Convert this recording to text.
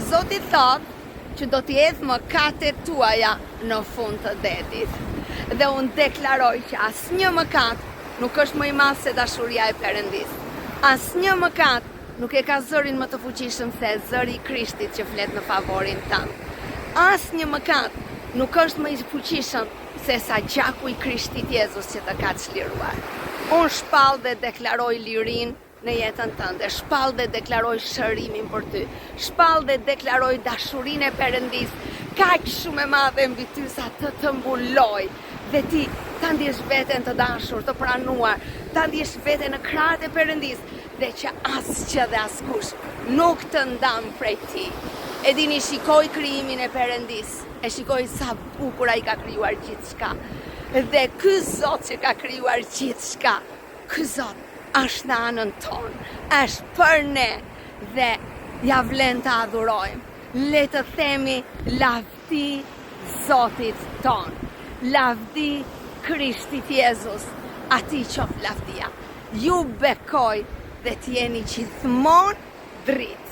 Zoti thot që do t'i hedh mëkatet tuaja në fund të detit. Dhe unë deklaroj që asnjë mëkat nuk është më i madh se dashuria e Perëndis. Asnjë mëkat nuk e ka zërin më të fuqishëm se zëri i Krishtit që flet në favorin tënd. Asnjë mëkat nuk është më i fuqishëm se sa gjaku i Krishtit Jezus që të ka çliruar. Unë shpall dhe deklaroj lirinë në jetën tënde, shpall dhe deklaroj shërimin për ty, shpall dhe deklaroj dashurinë e Perëndis, kaq shumë e madhe mbi ty sa të mbuloj, dhe ti ta ndjesh veten të dashur, të pranuar, ta ndjesh veten në krahët e Perëndis, dhe që asgjë dhe askush nuk të ndam prej ti. E dini, shikoj krijimin e Perëndis, e shikoj sa bukur ai ka krijuar gjithçka. Dhe ky Zot që ka krijuar gjithçka, ky Zot është në anën tonë, është për ne, dhe ja vlen të adhurojmë. Le të themi lavdi Zotit tonë, lavdi Krishtit Jezus, ati qof lavdia. Ju bekoj dhe t'jeni gjithmonë dritë.